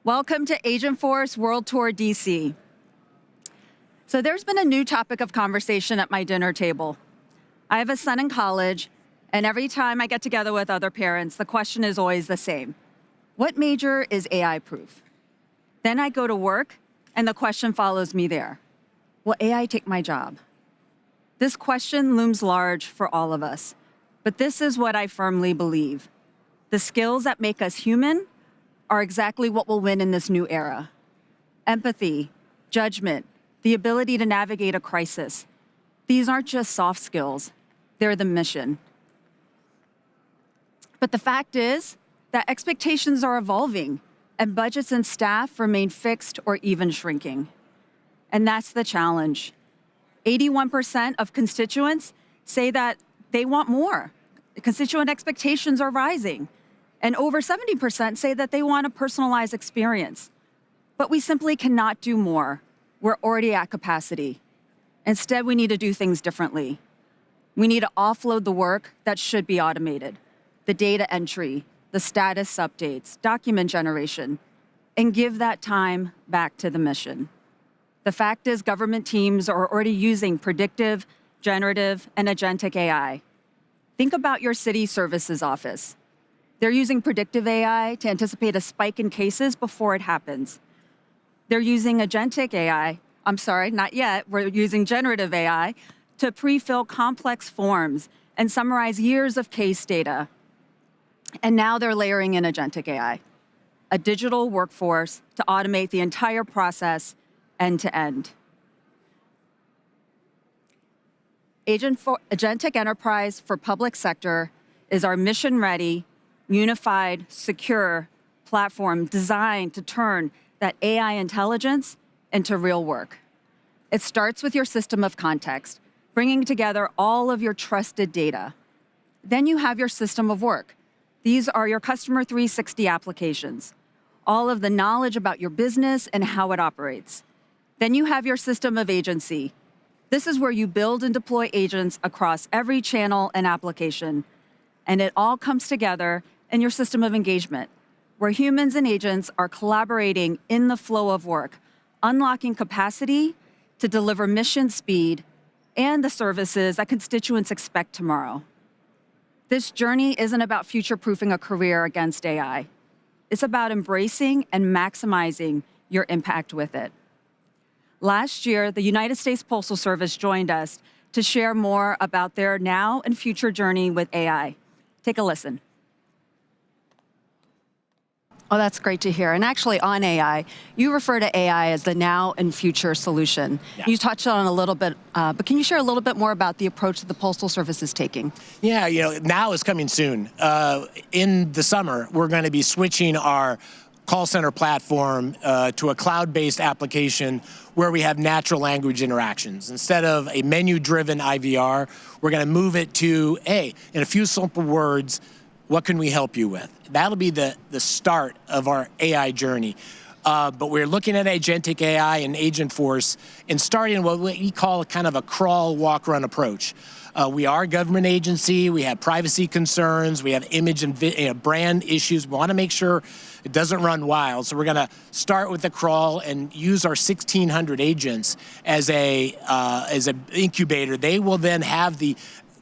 Welcome to Agentforce World Tour DC. So there's been a new topic of conversation at my dinner table. I have a son in college, and every time I get together with other parents, the question is always the same. What major is AI proof? Then I go to work, and the question follows me there. Will AI take my job? This question looms large for all of us, but this is what I firmly believe. The skills that make us human are exactly what will win in this new era. Empathy, judgment, the ability to navigate a crisis. These aren't just soft skills, they're the mission. But the fact is that expectations are evolving and budgets and staff remain fixed or even shrinking. And that's the challenge. 81% of constituents say that they want more. Constituent expectations are rising. And over 70% say that they want a personalized experience. But we simply cannot do more. We're already at capacity. Instead, we need to do things differently. We need to offload the work that should be automated, the data entry, the status updates, document generation, and give that time back to the mission. The fact is, government teams are already using predictive, generative, and agentic AI. Think about your city services office. They're using predictive AI to anticipate a spike in cases before it happens. They're using agentic AI, I'm sorry, not yet, we're using generative AI to pre-fill complex forms and summarize years of case data. And now they're layering in agentic AI, a digital workforce to automate the entire process end to end. Agentic Enterprise for Public Sector is our mission-ready, unified, secure platform designed to turn that AI intelligence into real work. It starts with your system of context, bringing together all of your trusted data. Then you have your system of work. These are your Customer 360 applications, all of the knowledge about your business and how it operates. Then you have your system of agency. This is where you build and deploy agents across every channel and application. And it all comes together in your system of engagement, where humans and agents are collaborating in the flow of work, unlocking capacity to deliver mission speed and the services that constituents expect tomorrow. This journey isn't about future-proofing a career against AI. It's about embracing and maximizing your impact with it. Last year, the United States Postal Service joined us to share more about their now and future journey with AI. Take a listen. Oh, that's great to hear. And actually on AI, you refer to AI as the now and future solution. Yeah. You touched on it a little bit, but can you share a little bit more about the approach that the Postal Service is taking? Yeah, now is coming soon. In the summer, we're going to be switching our call center platform to a cloud-based application where we have natural language interactions. Instead of a menu-driven IVR, we're going to move it to, hey, in a few simple words, what can we help you with? That'll be the start of our AI journey. But we're looking at agentic AI and Agentforce and starting what we call kind of a crawl, walk, run approach. We are a government agency. We have privacy concerns. We have image and brand issues. We want to make sure it doesn't run wild. So we're going to start with the crawl and use our 1,600 agents as an incubator. They will then have the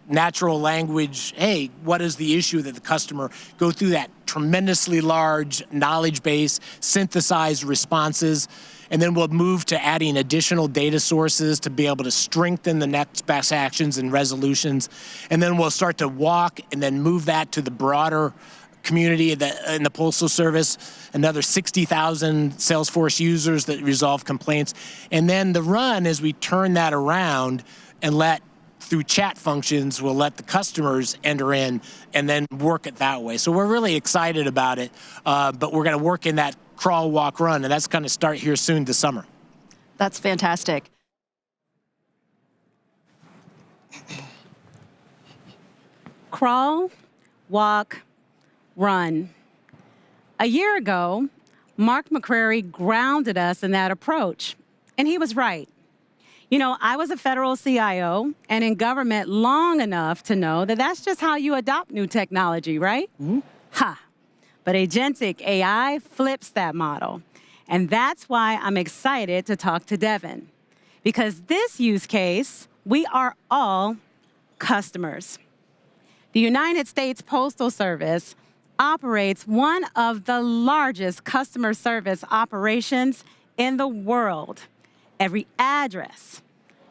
natural language, hey, what is the issue that the customer, go through that tremendously large knowledge base, synthesize responses, and then we'll move to adding additional data sources to be able to strengthen the next best actions and resolutions. And then we'll start to walk and then move that to the broader community in the Postal Service, another 60,000 Salesforce users that resolve complaints. And then the run is we turn that around and through chat functions, we'll let the customers enter in and then work it that way. So we're really excited about it, but we're going to work in that crawl, walk, run, and that's going to start here soon this summer. That's fantastic. Crawl, walk, run. A year ago, Mark McCrary grounded us in that approach, and he was right. You know, I was a federal CIO and in government long enough to know that that's just how you adopt new technology, right? Mm-hmm. Ha. But Agentic AI flips that model. And that's why I'm excited to talk to Devin. Because this use case, we are all customers. The United States Postal Service operates one of the largest customer service operations in the world. Every address,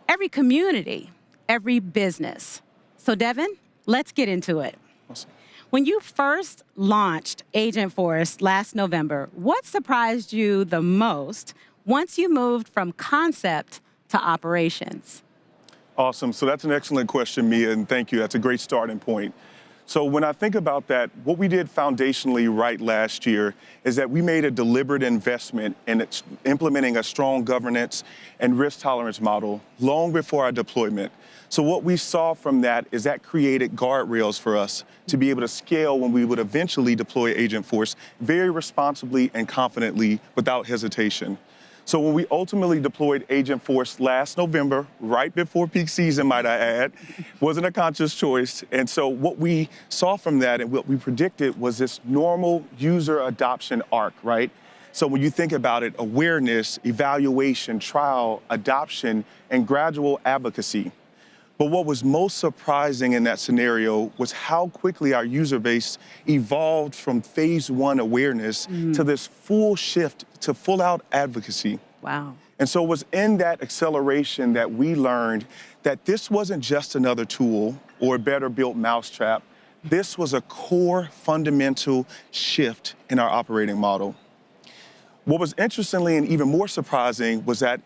every community, every business. So Devin, let's get into it. Awesome. When you first launched Agentforce last November, what surprised you the most once you moved from concept to operations? Awesome. So that's an excellent question, Mia, and thank you. That's a great starting point. So when I think about that, what we did foundationally right last year is that we made a deliberate investment in implementing a strong governance and risk tolerance model long before our deployment. So what we saw from that is that created guardrails for us to be able to scale when we would eventually deploy Agentforce very responsibly and confidently without hesitation. So when we ultimately deployed Agentforce last November, right before peak season, might I add, wasn't a conscious choice. And so what we saw from that and what we predicted was this normal user adoption arc, right? So when you think about it, awareness, evaluation, trial, adoption, and gradual advocacy. But what was most surprising in that scenario was how quickly our user base evolved from phase one awareness to this full shift to full out advocacy. Wow. And so it was in that acceleration that we learned that this wasn't just another tool or a better built mousetrap. This was a core fundamental shift in our operating model. What was interestingly and even more surprising was that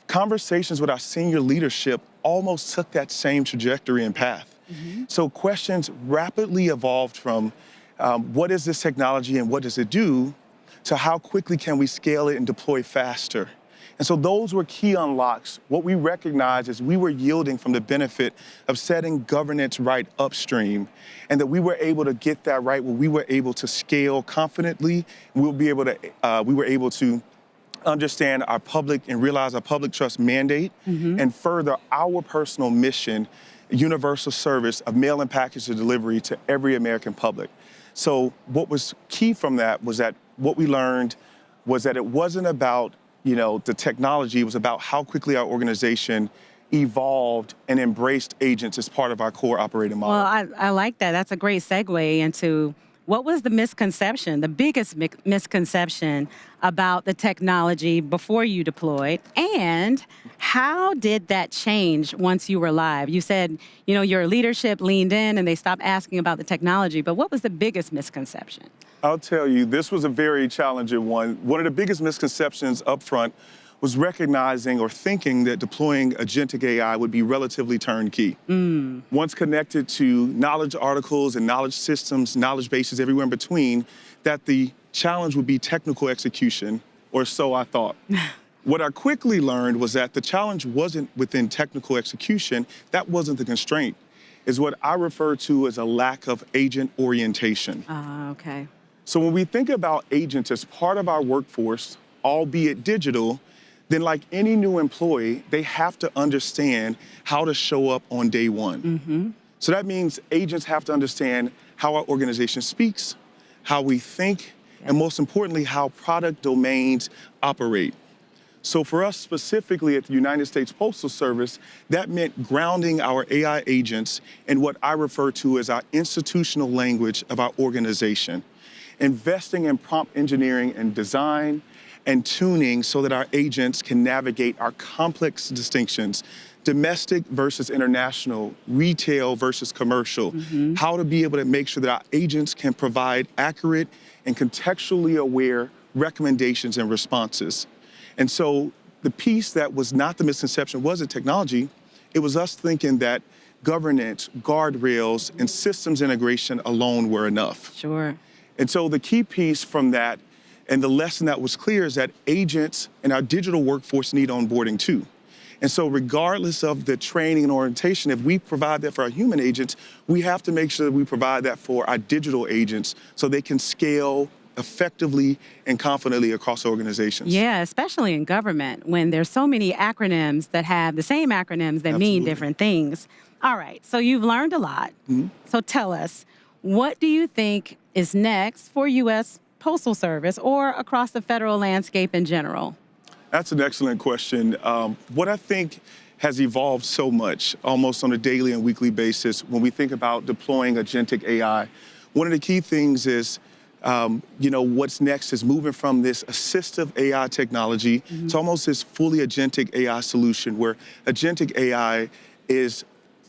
conversations with our senior leadership almost took that same trajectory and path. So questions rapidly evolved from what is this technology and what does it do, to how quickly can we scale it and deploy faster. And so those were key unlocks. What we recognized is we were yielding from the benefit of setting governance right upstream, and that we were able to get that right where we were able to scale confidently. We were able to understand our public and realize our public trust mandate and further our personal mission, universal service of mail and package delivery to every American public. So what was key from that was that what we learned was that it wasn't about, the technology, it was about how quickly our organization evolved and embraced agents as part of our core operating model. Well, I like that. That's a great segue into what was the misconception, the biggest misconception about the technology before you deployed, and how did that change once you were live? You said, your leadership leaned in and they stopped asking about the technology, but what was the biggest misconception? I'll tell you, this was a very challenging one. One of the biggest misconceptions up front was recognizing or thinking that deploying agentic AI would be relatively turnkey. Once connected to knowledge articles and knowledge systems, knowledge bases everywhere in between, that the challenge would be technical execution, or so I thought. What I quickly learned was that the challenge wasn't within technical execution, that wasn't the constraint, is what I refer to as a lack of agent orientation. Okay. So when we think about agents as part of our workforce, albeit digital, then like any new employee, they have to understand how to show up on day one. So that means agents have to understand how our organization speaks, how we think, and most importantly, how product domains operate. So for us specifically at the United States Postal Service, that meant grounding our AI agents in what I refer to as our institutional language of our organization, investing in prompt engineering and design, and tuning so that our agents can navigate our complex distinctions, domestic versus international, retail versus commercial, how to be able to make sure that our agents can provide accurate and contextually aware recommendations and responses. And so the piece that was not the misconception wasn't technology, it was us thinking that governance, guardrails, and systems integration alone were enough. Sure. And so the key piece from that and the lesson that was clear is that agents and our digital workforce need onboarding too. And so regardless of the training and orientation, if we provide that for our human agents, we have to make sure that we provide that for our digital agents so they can scale effectively and confidently across organizations. Yeah, especially in government, when there's so many acronyms that have the same acronyms that mean different things. All right, so you've learned a lot. So tell us, What do you think is next for U.S. Postal Service or across the federal landscape in general? That's an excellent question. What I think has evolved so much, almost on a daily and weekly basis, when we think about deploying agentic AI, one of the key things is, what's next is moving from this assistive AI technology to almost this fully agentic AI solution where agentic AI is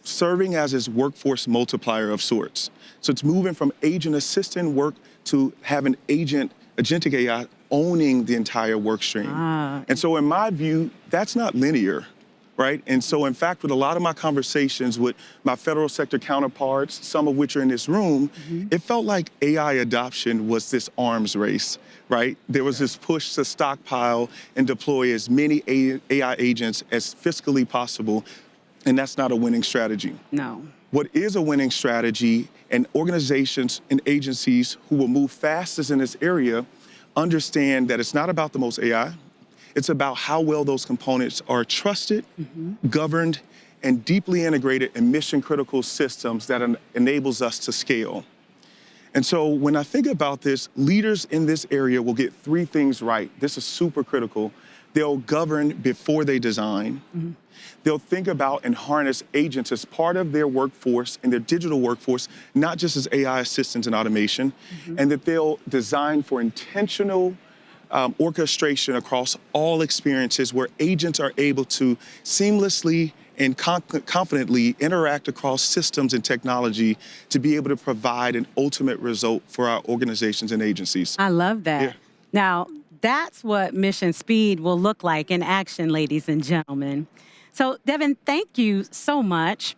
serving as this workforce multiplier of sorts. So it's moving from agent assistant work to having agentic AI owning the entire work stream. And so in my view, that's not linear, right? And so in fact, with a lot of my conversations with my federal sector counterparts, some of which are in this room, it felt like AI adoption was this arms race, right? There was this push to stockpile and deploy as many AI agents as fiscally possible, and that's not a winning strategy. No. What is a winning strategy, and organizations and agencies who will move fastest in this area understand that it's not about the most AI, it's about how well those components are trusted, governed, and deeply integrated in mission-critical systems that enables us to scale. And so when I think about this, leaders in this area will get three things right. This is super critical. They'll govern before they design. They'll think about and harness agents as part of their workforce and their digital workforce, not just as AI assistants and automation, and that they'll design for intentional orchestration across all experiences where agents are able to seamlessly and confidently interact across systems and technology to be able to provide an ultimate result for our organizations and agencies. I love that. Yeah. Now, that's what mission speed will look like in action, ladies and gentlemen. So, Devin, thank you so much.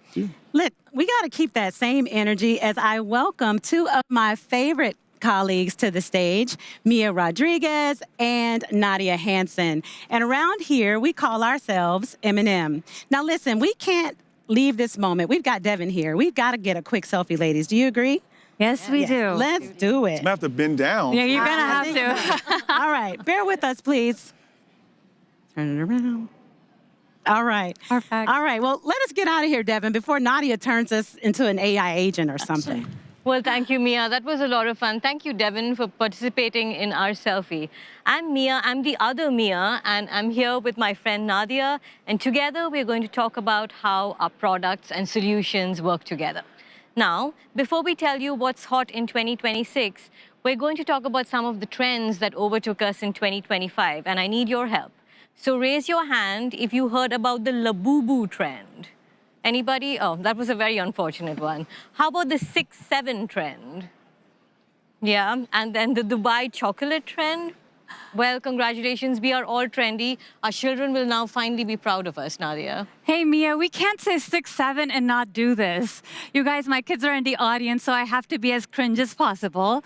Look, we got to keep that same energy as I welcome two of my favorite colleagues to the stage, Mia Rodriguez and Nadia Hansen. And around here, we call ourselves M&M. Now, listen, we can't leave this moment. We've got Devin here. We've got to get a quick selfie, ladies. Do you agree? Yes, we do. Let's do it. I'm gonna have to bend down. Yeah, you're going to have to. All right, bear with us, please. Turn it around. All right. Perfect. All right, well, let us get out of here, Devin, before Nadia turns us into an AI agent or something. Well, thank you, Mia. That was a lot of fun. Thank you, Devin, for participating in our selfie. I'm Mia. I'm the other Mia, and I'm here with my friend Nadia. And together, we're going to talk about how our products and solutions work together. Now, before we tell you what's hot in 2026, we're going to talk about some of the trends that overtook us in 2025, and I need your help. So raise your hand if you heard about the Labubu trend. Anybody? Oh, that was a very unfortunate one. How about the 6-7 trend? Yeah, and then the Dubai chocolate trend? Well, congratulations, we are all trendy. Our children will now finally be proud of us, Nadia. Hey, Mia, we can't say 6-7 and not do this. You guys, my kids are in the audience, so I have to be as cringe as possible.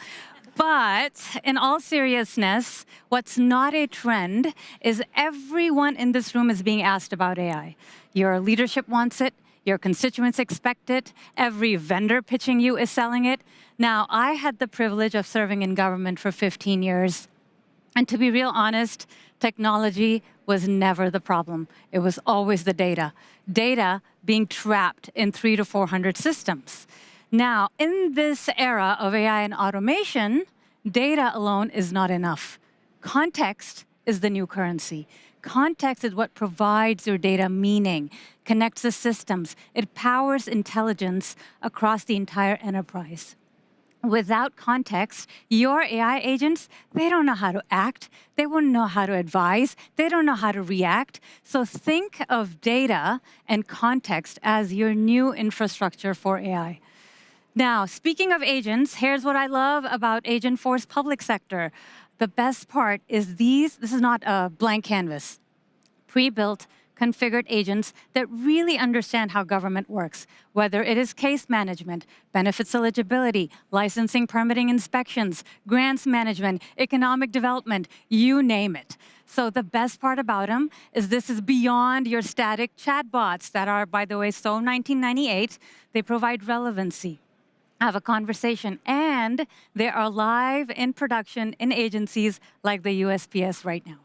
But in all seriousness, what's not a trend is everyone in this room is being asked about AI. Your leadership wants it. Your constituents expect it. Every vendor pitching you is selling it. Now, I had the privilege of serving in government for 15 years. And to be real honest, technology was never the problem. It was always the data. Data being trapped in 300 to 400 systems. Now, in this era of AI and automation, data alone is not enough. Context is the new currency. Context is what provides your data meaning, connects the systems. It powers intelligence across the entire enterprise. Without context, your AI agents, they don't know how to act. They wouldn't know how to advise. They don't know how to react. So think of data and context as your new infrastructure for AI. Now, speaking of agents, here's what I love about Agentforce public sector. The best part is this is not a blank canvas. Pre-built, configured agents that really understand how government works, whether it is case management, benefits eligibility, licensing, permitting, inspections, grants management, economic development, you name it. So the best part about them is this is beyond your static chatbots that are, by the way, so 1998. They provide relevancy. Have a conversation, and they are live in production in agencies like the USPS right now.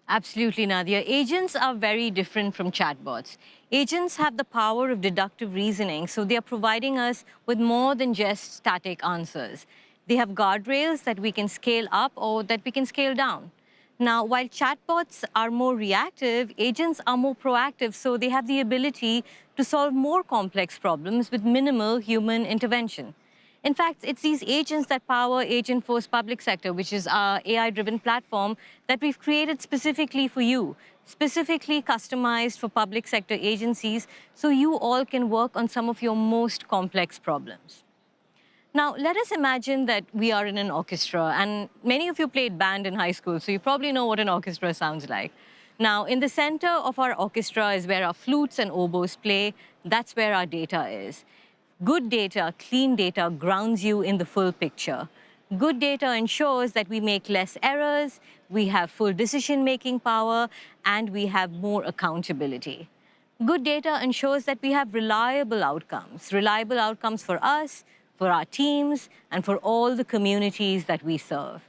Absolutely, Nadia. Agents are very different from chatbots. Agents have the power of deductive reasoning, so they are providing us with more than just static answers. They have guardrails that we can scale up or that we can scale down. Now, while chatbots are more reactive, agents are more proactive, so they have the ability to solve more complex problems with minimal human intervention. In fact, it's these agents that power Agentforce Public Sector, which is our AI-driven platform that we've created specifically for you, specifically customized for public sector agencies, so you all can work on some of your most complex problems. Now, let us imagine that we are in an orchestra, and many of you played band in high school, so you probably know what an orchestra sounds like. Now, in the center of our orchestra is where our flutes and oboes play. That's where our data is. Good data, clean data, grounds you in the full picture. Good data ensures that we make less errors, we have full decision-making power, and we have more accountability. Good data ensures that we have reliable outcomes for us, for our teams, and for all the communities that we serve.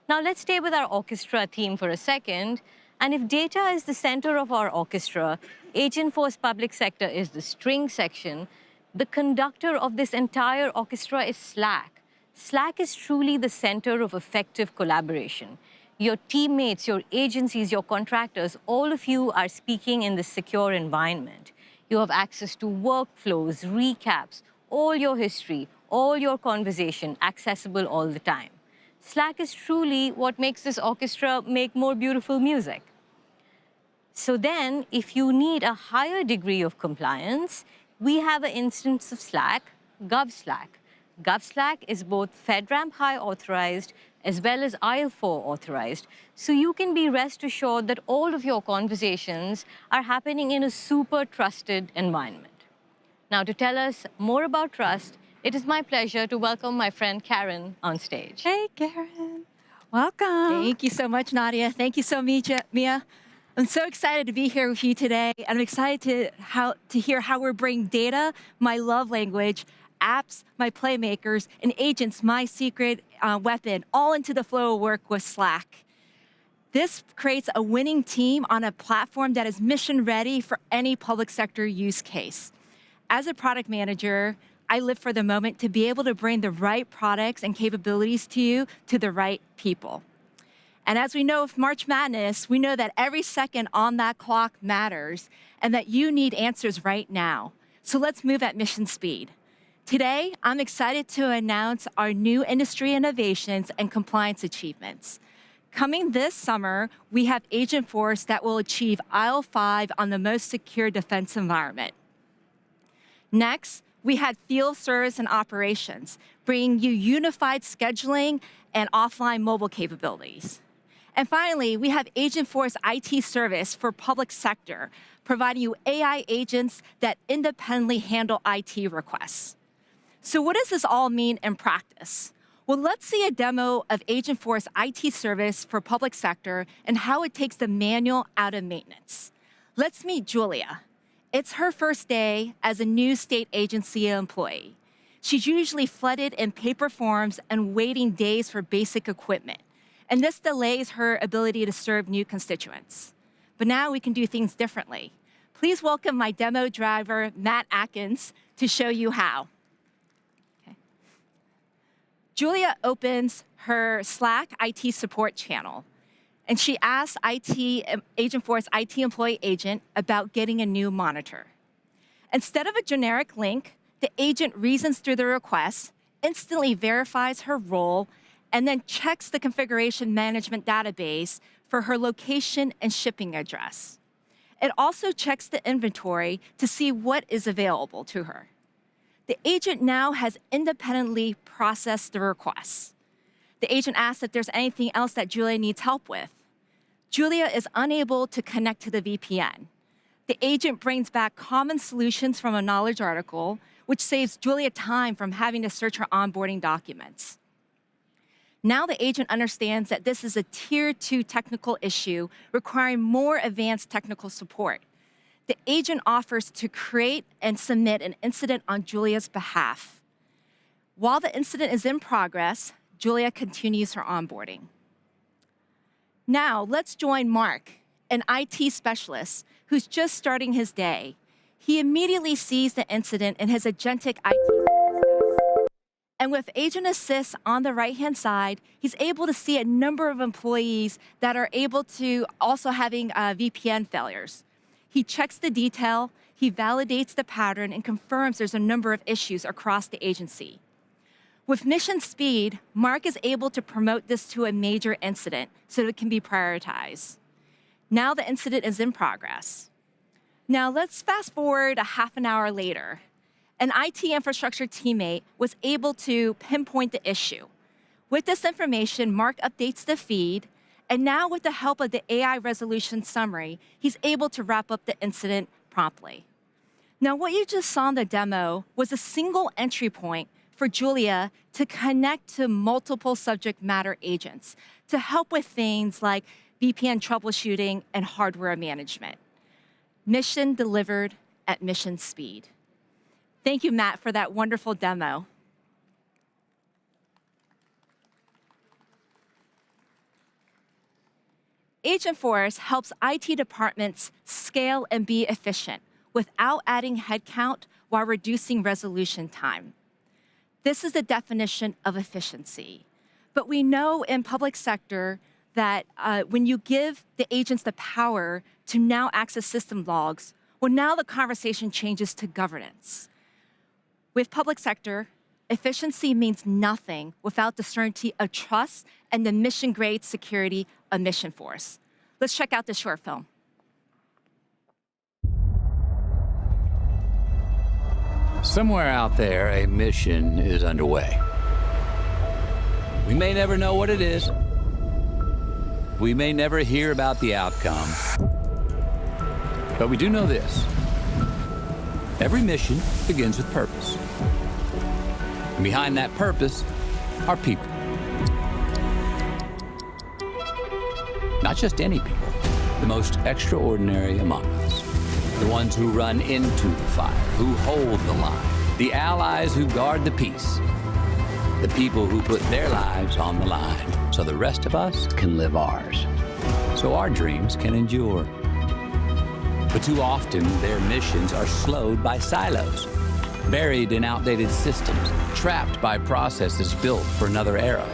Now let's stay with our orchestra theme for a second. And if data is the center of our orchestra, Agentforce Public Sector is the string section, the conductor of this entire orchestra is Slack. Slack is truly the center of effective collaboration. Your teammates, your agencies, your contractors, all of you are speaking in this secure environment. You have access to workflows, recaps, all your history, all your conversation, accessible all the time. Slack is truly what makes this orchestra make more beautiful music. So then, if you need a higher degree of compliance, we have an instance of Slack, GovSlack. GovSlack is both FedRAMP High authorized as well as IL4 authorized. So you can be rest assured that all of your conversations are happening in a super trusted environment. Now, to tell us more about trust, it is my pleasure to welcome my friend Karen on stage. Hey, Karen. Welcome. Thank you so much, Nadia. Thank you so much, Mia. I'm so excited to be here with you today, and I'm excited to hear how we're bringing data, my love language, apps, my playmakers, and agents, my secret weapon, all into the flow of work with Slack. This creates a winning team on a platform that is mission ready for any public sector use case. As a product manager, I live for the moment to be able to bring the right products and capabilities to you, to the right people. And as we know of March Madness, we know that every second on that clock matters and that you need answers right now. So let's move at mission speed. Today, I'm excited to announce our new industry innovations and compliance achievements. Coming this summer, we have Agentforce that will achieve IL5 on the most secure defense environment. Next, we had field service and operations, bringing you unified scheduling and offline mobile capabilities. And finally, we have Agentforce IT Service for public sector, providing you AI agents that independently handle IT requests. So what does this all mean in practice? Well, let's see a demo of Agentforce IT Service for public sector and how it takes the manual out of maintenance. Let's meet Julia. It's her first day as a new state agency employee. She's usually flooded in paper forms and waiting days for basic equipment. And this delays her ability to serve new constituents. But now we can do things differently. Please welcome my demo driver, Matt Atkins, to show you how. Okay. Julia opens her Slack IT support channel, and she asks Agentforce IT employee agent about getting a new monitor. Instead of a generic link, the agent reasons through the request, instantly verifies her role, and then checks the configuration management database for her location and shipping address. It also checks the inventory to see what is available to her. The agent now has independently processed the requests. The agent asks if there's anything else that Julia needs help with. Julia is unable to connect to the VPN. The agent brings back common solutions from a knowledge article, which saves Julia time from having to search her onboarding documents. Now the agent understands that this is a tier 2 technical issue requiring more advanced technical support. The agent offers to create and submit an incident on Julia's behalf. While the incident is in progress, Julia continues her onboarding. Now, let's join Mark, an IT specialist who's just starting his day. He immediately sees the incident in his Agentic IT service. And with Agent Assist on the right-hand side, he's able to see a number of employees that are able to also having VPN failures. He checks the detail, he validates the pattern, and confirms there's a number of issues across the agency. With mission speed, Mark is able to promote this to a major incident so it can be prioritized. Now the incident is in progress. Now let's fast forward a half an hour later. An IT infrastructure teammate was able to pinpoint the issue. With this information, Mark updates the feed, and now with the help of the AI resolution summary, he's able to wrap up the incident promptly. Now what you just saw in the demo was a single entry point for Julia to connect to multiple subject matter agents to help with things like VPN troubleshooting and hardware management. Mission delivered at mission speed. Thank you, Matt, for that wonderful demo. Agentforce helps IT departments scale and be efficient without adding headcount while reducing resolution time. This is the definition of efficiency. But we know in public sector that when you give the agents the power to now access system logs, well, now the conversation changes to governance. With public sector, efficiency means nothing without the certainty of trust and the mission-grade security of Agentforce. Let's check out this short film. Somewhere out there, a mission is underway. We may never know what it is. We may never hear about the outcome. But we do know this. Every mission begins with purpose. And behind that purpose are people. Not just any people, the most extraordinary among us. The ones who run into the fire, who hold the line, the allies who guard the peace, the people who put their lives on the line so the rest of us can live ours, so our dreams can endure. But too often, their missions are slowed by silos, buried in outdated systems, trapped by processes built for another era.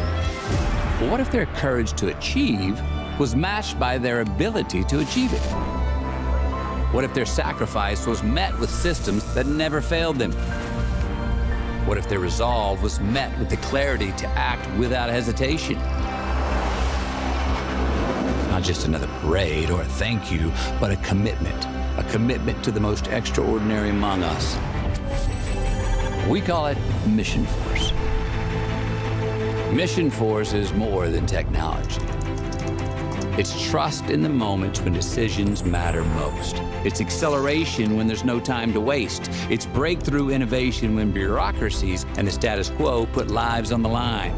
But what if their courage to achieve was matched by their ability to achieve it? What if their sacrifice was met with systems that never failed them? What if their resolve was met with the clarity to act without hesitation? Not just another parade or a thank you, but a commitment to the most extraordinary among us. We call it Agentforce. Agentforce is more than technology. It's trust in the moments when decisions matter most. It's acceleration when there's no time to waste. It's breakthrough innovation when bureaucracies and the status quo put lives on the line.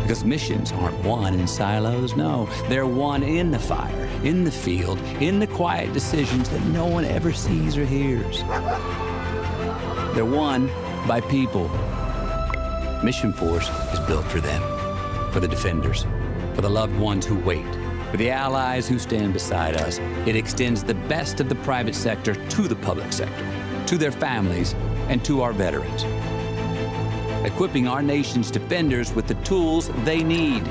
Because missions aren't won in silos, no. They're won in the fire, in the field, in the quiet decisions that no one ever sees or hears. They're won by people. Agentforce is built for them, for the defenders, for the loved ones who wait, for the allies who stand beside us. It extends the best of the private sector to the public sector, to their families, and to our veterans, equipping our nation's defenders with the tools they need.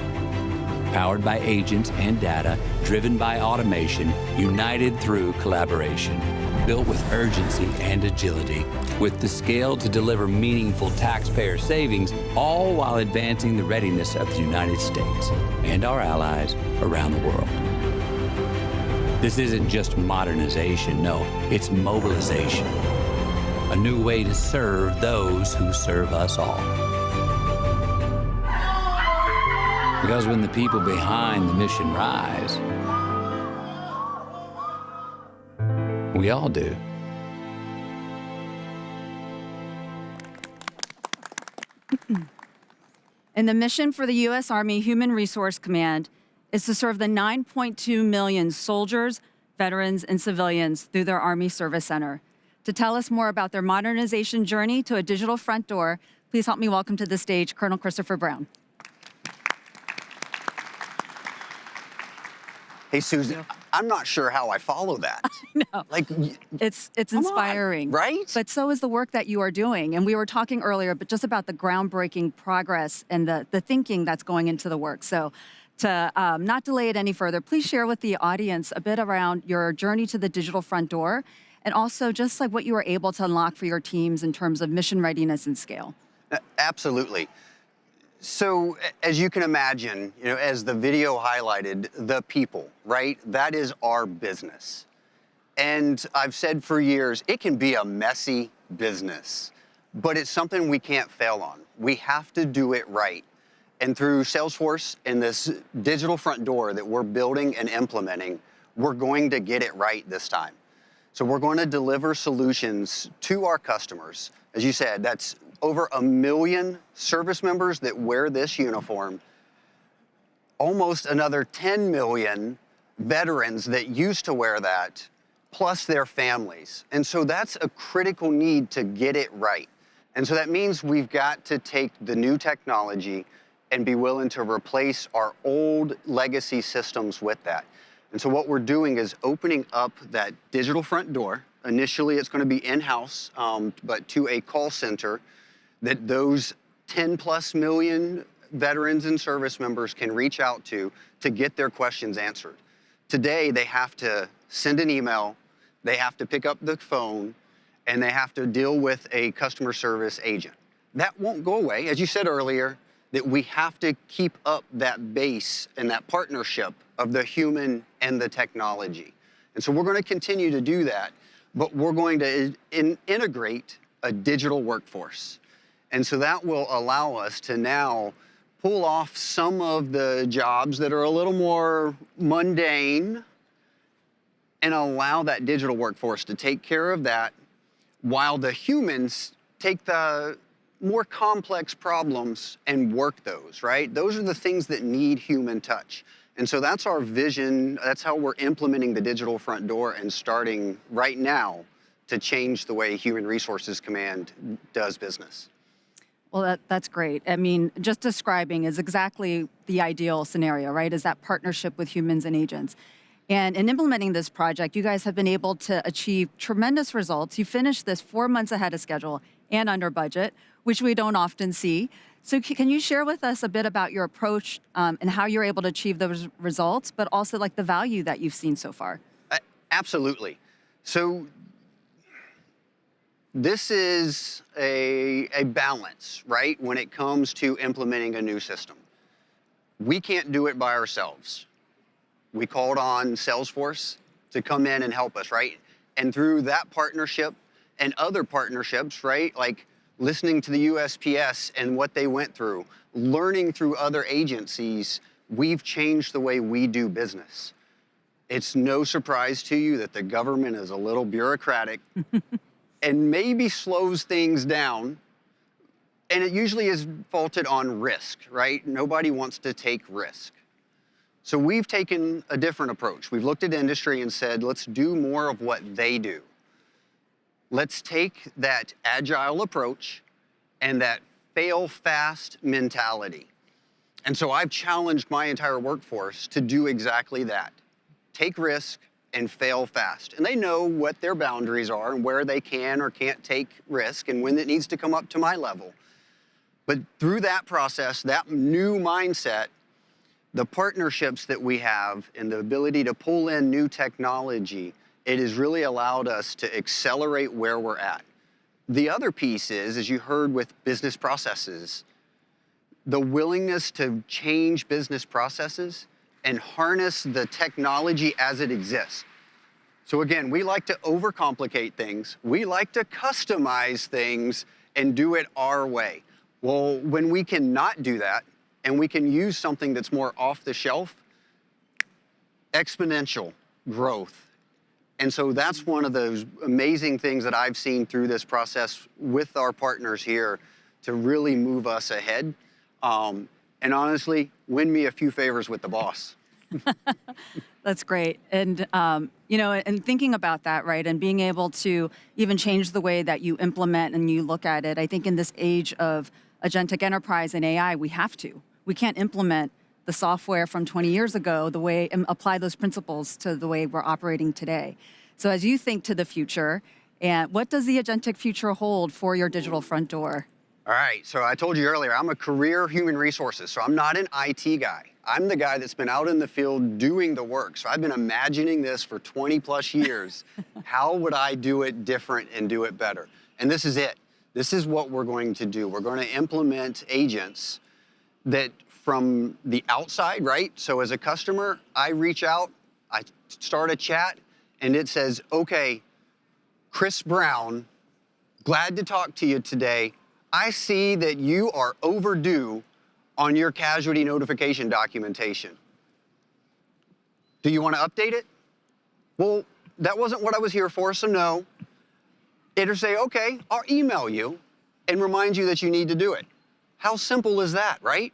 Powered by agents and data, driven by automation, united through collaboration, built with urgency and agility, with the scale to deliver meaningful taxpayer savings, all while advancing the readiness of the United States and our allies around the world. This isn't just modernization, no, it's mobilization. A new way to serve those who serve us all. Because when the people behind the mission rise, we all do. And the mission for the U.S. Army Human Resource Command is to serve the 9.2 million soldiers, veterans, and civilians through their Army Service Center. To tell us more about their modernization journey to a digital front door, please help me welcome to the stage Colonel Christopher Brown. Hey, Susan, I'm not sure how I follow that. No. Like, It's come on, inspiring, right? But so is the work that you are doing. And we were talking earlier, but just about the groundbreaking progress and the thinking that's going into the work. So to not delay it any further, please share with the audience a bit around your journey to the digital front door, and also just like what you were able to unlock for your teams in terms of mission readiness and scale. Absolutely. So as you can imagine, as the video highlighted, the people, right? That is our business. And I've said for years, it can be a messy business, but it's something we can't fail on. We have to do it right. And through Salesforce and this digital front door that we're building and implementing, we're going to get it right this time. So we're going to deliver solutions to our customers. As you said, that's over 1 million service members that wear this uniform, almost another 10 million veterans that used to wear that, plus their families. And so that's a critical need to get it right. And so that means we've got to take the new technology and be willing to replace our old legacy systems with that. And so what we're doing is opening up that digital front door. Initially, it's going to be in-house, but to a call center that those 10+ million veterans and service members can reach out to get their questions answered. Today, they have to send an email, they have to pick up the phone, and they have to deal with a customer service agent. That won't go away. As you said earlier, that we have to keep up that base and that partnership of the human and the technology. And so we're going to continue to do that, but we're going to integrate a digital workforce. And so that will allow us to now pull off some of the jobs that are a little more mundane and allow that digital workforce to take care of that while the humans take the more complex problems and work those, right? Those are the things that need human touch. And so that's our vision. That's how we're implementing the digital front door and starting right now to change the way Human Resources Command does business. Well, that's great. I mean, just describing is exactly the ideal scenario, right? Is that partnership with humans and agents. And in implementing this project, you guys have been able to achieve tremendous results. You finished this 4 months ahead of schedule and under budget, which we don't often see. So can you share with us a bit about your approach and how you're able to achieve those results, but also like the value that you've seen so far? Absolutely. So this is a balance, right, when it comes to implementing a new system. We can't do it by ourselves. We called on Salesforce to come in and help us, right? And through that partnership and other partnerships, right, like listening to the USPS and what they went through, learning through other agencies, we've changed the way we do business. It's no surprise to you that the government is a little bureaucratic and maybe slows things down. And it usually is faulted on risk, right? Nobody wants to take risk. So we've taken a different approach. We've looked at industry and said, let's do more of what they do. Let's take that agile approach and that fail fast mentality. And so I've challenged my entire workforce to do exactly that. Take risk and fail fast. And they know what their boundaries are and where they can or can't take risk and when it needs to come up to my level. But through that process, that new mindset, the partnerships that we have and the ability to pull in new technology, it has really allowed us to accelerate where we're at. The other piece is, as you heard with business processes, the willingness to change business processes and harness the technology as it exists. So again, we like to overcomplicate things. We like to customize things and do it our way. Well, when we can not do that and we can use something that's more off the shelf, exponential growth. And so that's one of those amazing things that I've seen through this process with our partners here to really move us ahead. And honestly, win me a few favors with the boss. That's great. And, and thinking about that, right, and being able to even change the way that you implement and you look at it, I think in this age of agentic enterprise and AI, we have to. We can't implement the software from 20 years ago, the way, and apply those principles to the way we're operating today. So as you think to the future, and what does the agentic future hold for your digital front door? All right, so I told you earlier, I'm a career human resources, so I'm not an IT guy. I'm the guy that's been out in the field doing the work. So I've been imagining this for 20 plus years. How would I do it different and do it better? And this is it. This is what we're going to do. We're going to implement agents that from the outside, right? So as a customer, I reach out, I start a chat, and it says, okay, Chris Brown, glad to talk to you today. I see that you are overdue on your casualty notification documentation. Do you want to update it? Well, that wasn't what I was here for, so no. It'll say, okay, I'll email you and remind you that you need to do it. How simple is that, right?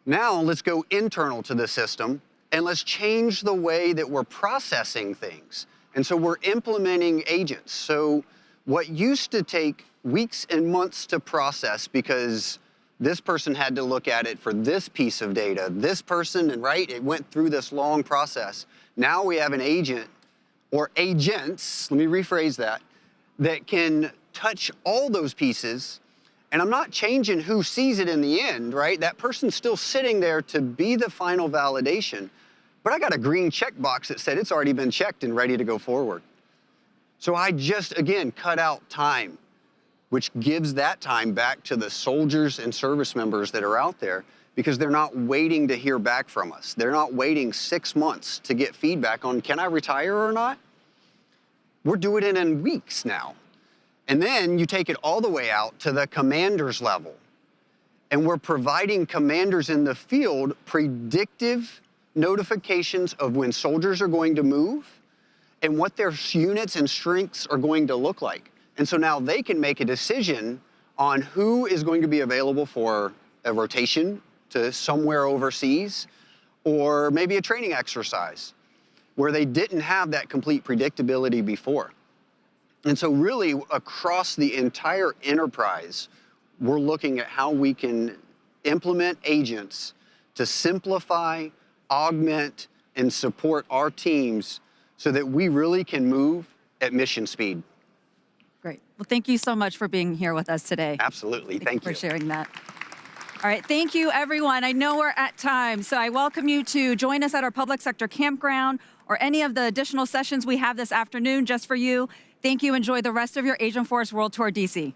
Now let's go internal to the system and let's change the way that we're processing things. And so we're implementing agents. So what used to take weeks and months to process because this person had to look at it for this piece of data, this person, and right, it went through this long process. Now we have an agent or agents, let me rephrase that can touch all those pieces. And I'm not changing who sees it in the end, right? That person's still sitting there to be the final validation. But I got a green checkbox that said it's already been checked and ready to go forward. So I just, again, cut out time, which gives that time back to the soldiers and service members that are out there because they're not waiting to hear back from us. They're not waiting 6 months to get feedback on, can I retire or not? We're doing it in weeks now. And then you take it all the way out to the commander's level. And we're providing commanders in the field predictive notifications of when soldiers are going to move and what their units and strengths are going to look like. And so now they can make a decision on who is going to be available for a rotation to somewhere overseas or maybe a training exercise where they didn't have that complete predictability before. And so really across the entire enterprise, we're looking at how we can implement agents to simplify, augment, and support our teams so that we really can move at mission speed. Great. Well, thank you so much for being here with us today. Absolutely. Thank you for sharing that. All right, thank you, everyone. I know we're at time, so I welcome you to join us at our public sector campground or any of the additional sessions we have this afternoon just for you. Thank you. Enjoy the rest of your Agentforce World Tour DC.